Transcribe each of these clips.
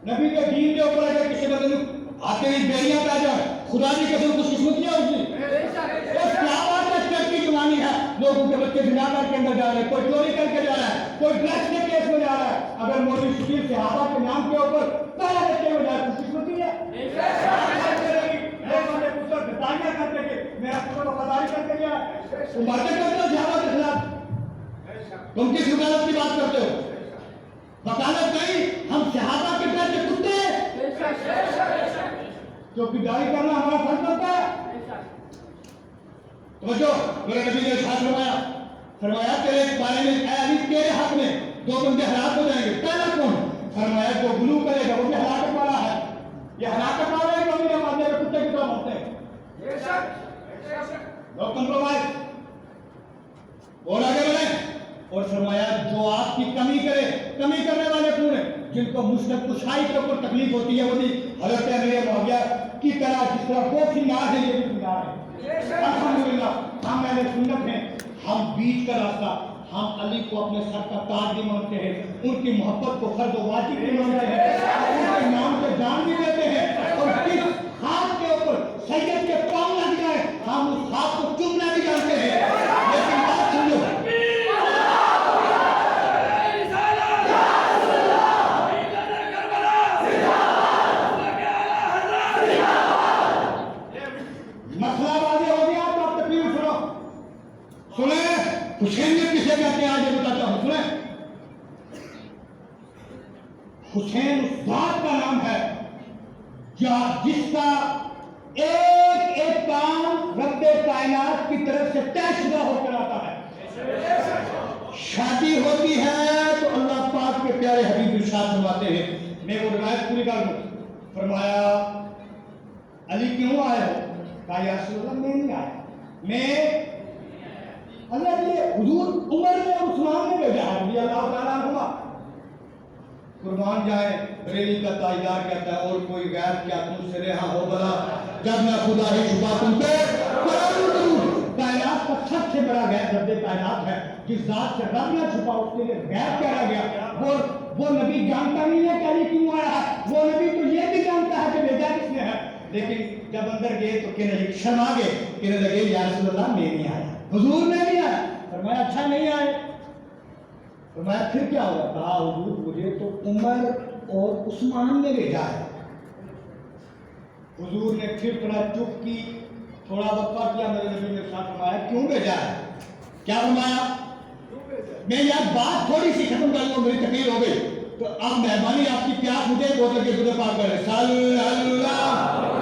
نبی کے دین کے اوپر اگر کسی بندے آتے ہوئے بیڑیاں پہ جائیں خدا کی قسم کچھ قسمتیاں اس نے صحابہ کا چرکی جوانی ہے لوگوں کے بچے بنا کر کے اندر جا رہے ہیں کوئی چوری کر کے جا رہا ہے کوئی ڈرگس کے کیس میں جا رہا ہے اگر مولوی شبیر صحابہ کے نام کے اوپر پہلے بچے میں جائے کچھ قسمتی ہے لوگوں نے کچھ بتائیاں کر دے کے میرا پتر وفاداری کر کے گیا تم باتیں کرتے ہو صحابہ کے خلاف تم کس وکالت کی بات کرتے ہو وکالت نہیں ہم صحابہ کے ڈر کے کتے کیونکہ داڑھی کرنا ہمارا فرض بنتا ہے توجہ میرے نبی نے ارشاد فرمایا تیرے بارے میں اے علی تیرے حق میں دو بندے ہلاک ہو جائیں گے پہلا کون فرمایا جو گلو کرے گا وہ بھی ہلاکت والا ہے یہ ہلاکت والا ہے کہ میرے ماننے میں کتے کی طرح مرتے ہیں لوگ کمپرومائز اور آگے بڑھیں اور فرمایا جو آپ کی کمی کرے کمی کرنے والے کون ہیں جن کو مشکل کشائی کے اوپر تکلیف ہوتی ہے وہ بھی حضرت امیر معاویہ کی طرح جس طرح وہ سنگار ہے یہ بھی سنگار ہے الحمدللہ ہم اہل سنت ہیں ہم بیچ کا راستہ ہم علی کو اپنے سر کا تاج بھی مانتے ہیں ان کی محبت کو فرض و واجب بھی مانتے ہیں ان کے نام سے جان بھی دیتے ہیں اور جس ہاتھ کے اوپر سید کے پاؤں لگ جائے ہم اس ہاتھ کو چومنا بھی جانتے ہیں لیکن بات سنو حسین نے کسے کہتے ہیں آج یہ بتاتا ہوں سنیں حسین اس ذات کا نام ہے جس کا ایک ایک کام رب کائنات کی طرف سے طے شدہ ہو کر آتا ہے شادی ہوتی ہے تو اللہ پاک کے پیارے حبیب ارشاد فرماتے ہیں میں وہ روایت پوری کر دوں فرمایا علی کیوں آئے ہو کہا یا رسول اللہ میں نہیں آیا میں اللہ کے حضور عمر نے عثمان نے بھیجا ہے رضی اللہ تعالیٰ عنہ قربان جائے بریلی کا تاجدار کہتا ہے اور کوئی غیر کیا تم سے رہا ہو بلا جب میں خدا ہی چھپا تم پہ کائنات کا سب سے بڑا غیر رب کائنات ہے جس ذات سے رب نہ چھپا اس کے لیے غیر کہا گیا وہ نبی جانتا نہیں ہے کہ علی کیوں آیا ہے وہ نبی تو یہ بھی جانتا ہے کہ بھیجا کس نے ہے لیکن جب اندر گئے تو کہنے لگے شرما گئے کہنے لگے یا رسول اللہ میں نہیں آیا حضور نے نہیں آیا فرمایا اچھا نہیں آئے فرمایا پھر کیا ہوا کہا حضور مجھے تو عمر اور عثمان نے بھیجا ہے حضور نے پھر تھوڑا چپ کی تھوڑا وقفہ کیا میرے نبی نے ساتھ فرمایا کیوں بھیجا ہے کیا فرمایا میں یار بات تھوڑی سی ختم کر لوں میری تقریر ہو گئی تو اب مہربانی آپ کی پیاس مجھے بوتل کے خود پاک کرے صلی اللہ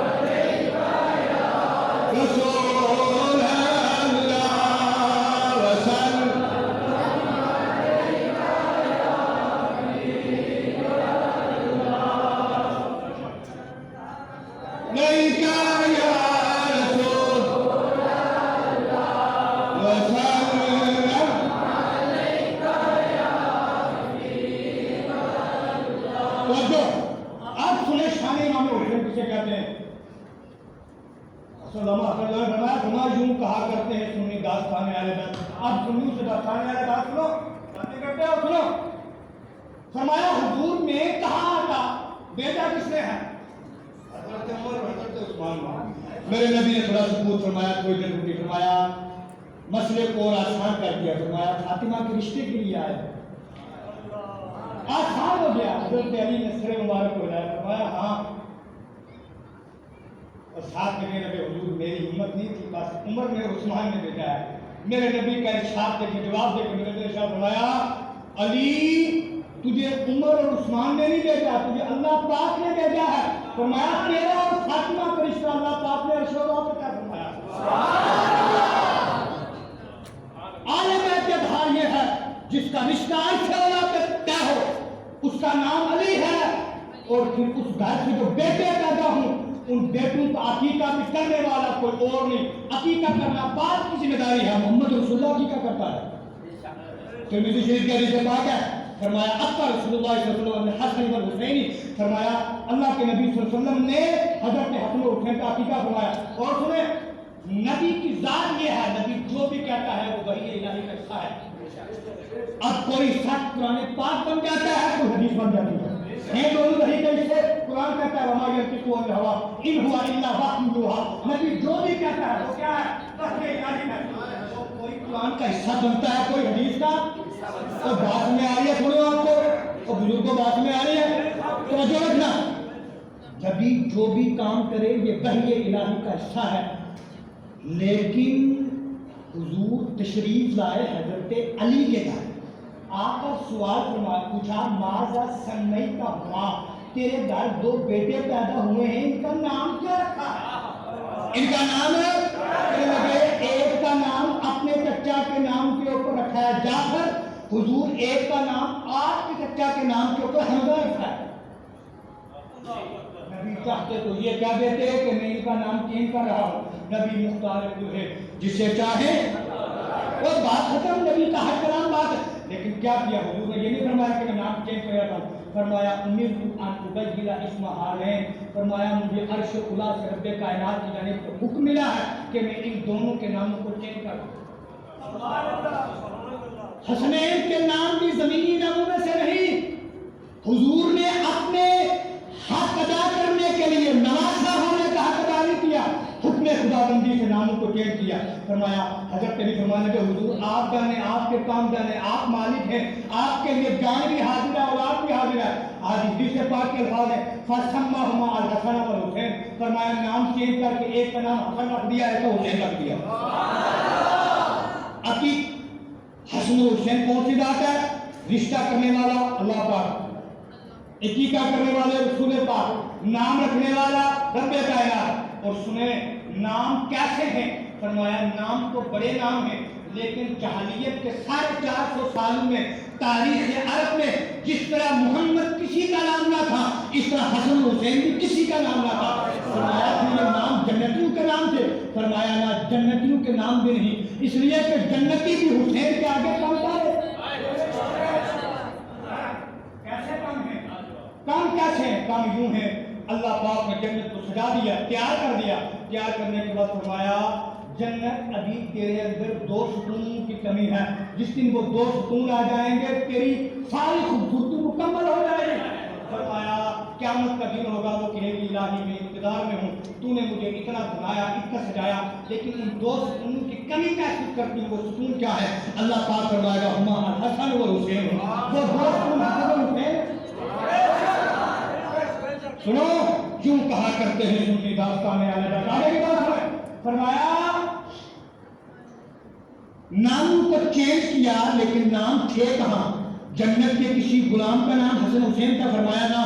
کہا کرتے ہیں سنی داستان والے اب سنی سے داستان والے بات سنو باتیں کرتے ہو سنو فرمایا حضور میں کہاں آتا بیٹا کس نے ہے حضرت عمر حضرت عثمان میرے نبی نے تھوڑا سکوت فرمایا کوئی دن روٹی فرمایا مسئلے کو اور آسان کر دیا فرمایا فاطمہ کے رشتے کے لیے آئے آسان ہو گیا حضرت علی نے سر مبارک ہو جایا فرمایا ہاں اور ساتھ میں نبی حضور میری ہمت نہیں تھی بس عمر نے عثمان نے بھیجا ہے میرے نبی کا ارشاد دے کے جواب دے کے میرے نے ارشاد فرمایا علی تجھے عمر اور عثمان نے نہیں بھیجا تجھے اللہ پاک نے بھیجا ہے فرمایا تیرا اور فاطمہ کا رشتہ اللہ پاک نے عرش و رحمت پہ کیا فرمایا عالم اعتبار یہ ہے جس کا رشتہ عرش و رحمت پہ طے ہو اس کا نام علی ہے اور پھر اس گھر سے جو بیٹے پیدا ہوں ان بیٹوں کا عقیقہ بھی کرنے والا کوئی اور نہیں عقیقہ کرنا باپ کی ذمہ داری ہے محمد رسول اللہ عقیقہ کرتا ہے ترمذی شریف کی حدیث پاک ہے فرمایا اکبر رسول اللہ صلی اللہ علیہ وسلم حسن و حسین فرمایا اللہ کے نبی صلی اللہ علیہ وسلم نے حضرت حسن و حسین کا عقیقہ فرمایا اور سنیں نبی کی ذات یہ ہے نبی جو بھی کہتا ہے وہ وحی الہی کا حصہ ہے اب کوئی سچ قرآن پاک بن جاتا ہے کوئی حدیث بن جاتی ہے یہ دونوں وحی کا حصہ قرآن کہتا ہے وما ينطق عن الهوى ان هو الا وحی یوحی، نبی جو بھی کہتا ہے وہ کیا ہے؟ وحی الہی ہے۔ تو کوئی قرآن کا حصہ بنتا ہے، کوئی حدیث کا، تو بات میں آ رہی ہے سنو آپ کو، اور بزرگوں بات میں آ رہی ہے توجہ رکھنا۔ نبی جو بھی کام کرے یہ وحی الہی کا حصہ ہے، لیکن حضور تشریف لائے حضرت علی کے گھر، آپ کا سوال پوچھا ماذا سمیت ہوا، تیرے گھر دو بیٹے پیدا ہوئے ہیں، ان کا نام کیا رکھا ہے؟ ان کا نام ایک کا نام اپنے چچا کے نام کے اوپر رکھا ہے جعفر، حضور ایک کا نام آپ کے چچا کے نام کے اوپر حمزہ رکھا ہے۔ نبی چاہتے تو یہ کہہ دیتے کہ میں ان کا نام چینج کر رہا ہوں، نبی مختار جو ہے جسے چاہے وہ بات ختم، نبی کا ہر کلام بات ہے۔ لیکن کیا کیا حضور نے یہ نہیں فرمایا کہ میں نام چینج کر رہا ہوں، فرمایا امرت ان ابدل اسم ہارین، فرمایا مجھے عرش اولی سے رب کائنات کی جانب سے حکم ملا ہے کہ میں ان دونوں کے ناموں کو چینج کر دوں۔ حسنین کے نام بھی زمینی ناموں میں سے نہیں، حضور نے اپنے حق ادا کرنے کے لیے نوازا ہونے کا حق ادا نہیں کیا، حکم خدا بندی سے ناموں کو چینج کیا۔ فرمایا حضرت علی فرمانے کہ حضور آپ جانے، آپ کے کام جانے، آپ مالک ہیں، آپ کے لیے جان بھی حاضر ہے، اولاد بھی حاضر ہے۔ آج حدیث پاک کے الفاظ ہیں فَسَمَّاهُمَا الْحَسَنَ وَالْحُسَيْنَ، فرمایا نام چینج کر کے ایک کا نام حسن رکھ دیا ہے تو حسین رکھ دیا۔ عقیق حسن و حسین کون سی ذات ہے؟ رشتہ کرنے والا اللہ پاک، عقیقہ کرنے والے رسول پاک، نام رکھنے والا رب کائنات۔ اور سنیں نام کیسے ہیں؟ فرمایا نام تو بڑے نام ہیں، لیکن جاہلیت کے 450 سالوں میں تاریخ عرب میں جس طرح محمد کسی کا نام نہ تھا، اس طرح حسن حسین بھی کسی کا نام نہ تھا۔ فرمایا کہ یہ نام جنتیوں کے نام تھے، فرمایا نہ جنتیوں کے نام بھی نہیں، اس لیے کہ جنتی بھی حسین کے آگے کم تھا۔ کیسے کم ہے؟ کام کیسے ہیں؟ کام یوں ہے، اللہ پاک نے جنت کو سجا دیا، تیار کر دیا، تیار کرنے کے بعد فرمایا جنت ابھی تیرے اندر 2 ستونوں کی کمی ہے، جس دن وہ 2 ستون آ جائیں گے تیری ساری خوبصورتی مکمل ہو جائے گی۔ فرمایا قیامت کا دن ہوگا، وہ کہے گی الہی میں انتظار میں ہوں، تو نے مجھے اتنا بنایا، اتنا سجایا، لیکن ان 2 ستونوں کی کمی محسوس کرتی ہوں، وہ ستون کیا ہے؟ اللہ پاک فرمائے گا ہما الحسن والحسین، وہ 2 ستون حسن حسین۔ سنو کیوں کہا کرتے ہیں سنی داستان میں آنے بتانے کی بات ہے۔ فرمایا نام کو چینج کیا، لیکن نام تھے کہاں؟ جنت کے کسی غلام کا نام حسن حسین تھا، فرمایا نا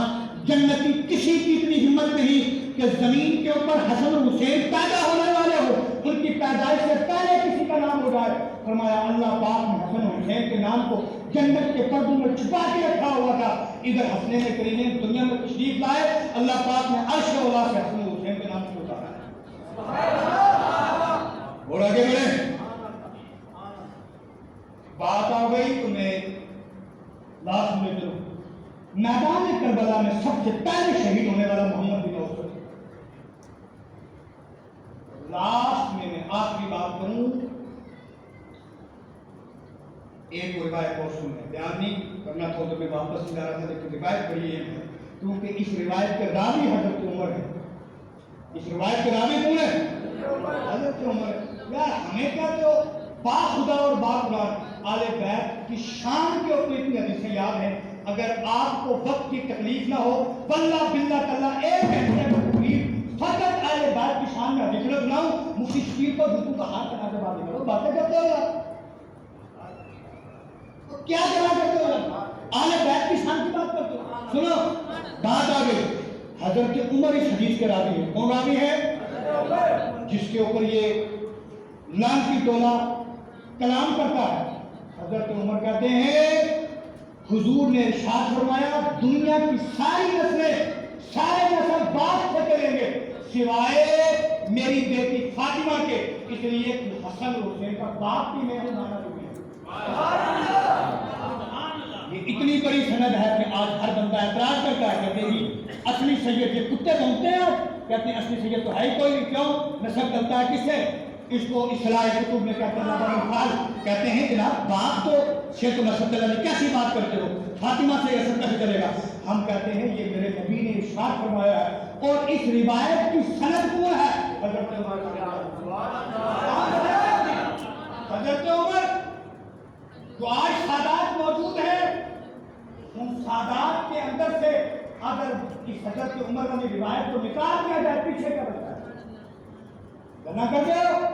جنتی کسی کی اتنی ہمت نہیں کہ زمین کے اوپر حسن حسین پیدا ہونے والے ہو، ان کی پیدائش سے پہلے کسی کا نام ہو جائے۔ فرمایا اللہ پاک نے حسن حسین کے نام کو جنت کے پردوں میں چھپا کے رکھا ہوا تھا۔ ادھر حسنین کریمین دنیا میں تشریف لائے، اللہ پاک نے عرش اولا سے حسن حسین کے نام کو اتارا ہے۔ اور آگے بڑھیں، بات آ گئی تو میں لاسٹ میں جو میدان کربلا میں سب سے پہلے شہید ہونے والا محمد بن عوف، لاسٹ میں آخری بات کروں، ایک روایت اور سن ہے، بیان نہیں کرنا تھا تو میں واپس جا رہا تھا، لیکن روایت بڑی ہے کیونکہ اس روایت کے راوی حضرت عمر ہے۔ اس روایت کے راوی کون ہے؟ حضرت عمر ہے۔ یار ہمیں کیا جو با خدا اور با قرآن آل بیت کی شان کے اوپر اتنی حدیثیں یاد ہیں، اگر آپ کو وقت کی تکلیف نہ ہو واللہ باللہ تعالیٰ ایک گھنٹے میں تقریب فقط آل بیت کی شان میں حدیث سناؤں، مفتی شکیر کو جوتوں کا ہاتھ بنا کے باتیں کرو، باتیں کرتے ہو یار کیا جواب کرتے ہو؟ آل بیت کی شان کی بات کرتے ہو؟ سنو بات آ گئی، حضرت عمر اس حدیث کے راوی ہیں۔ کون راوی ہے؟ جس کے اوپر یہ لعنتی ٹولہ کلام کرتا ہے۔ حضرت عمر کہتے ہیں حضور نے ارشاد فرمایا دنیا کی ساری نسلیں، سارے نسل بات سے کریں گے سوائے میری بیٹی فاطمہ کے، اس لیے کہ حسن حسین کا باپ بھی میرے مانا ہوئے۔ یہ اتنی بڑی سند ہے کہ آج ہر بندہ اعتراض کرتا ہے، کہتے ہیں اصلی سید یہ کتے بنتے ہیں، کہتے ہیں اصلی سید تو ہے ہی کوئی نہیں، کیوں؟ نسب چلتا ہے کس سے؟ اس کو اصلاح کتب میں کہتے ہیں کہتے ہیں جناب باپ تو شیخ نصرت اللہ نے کیسی بات کرتے ہو، فاطمہ سے یہ سب کیسے چلے گا؟ ہم کہتے ہیں یہ میرے نبی نے ارشاد فرمایا ہے، اور اس روایت کی سند کون ہے؟ حضرت عمر۔ حضرت عمر جو آج سادات موجود ہیں، ان سادات کے اندر سے اگر اس حضرت عمر والی روایت کو نکال دیا جائے، پیچھے کیا بچتا ہے؟ نہ کر دو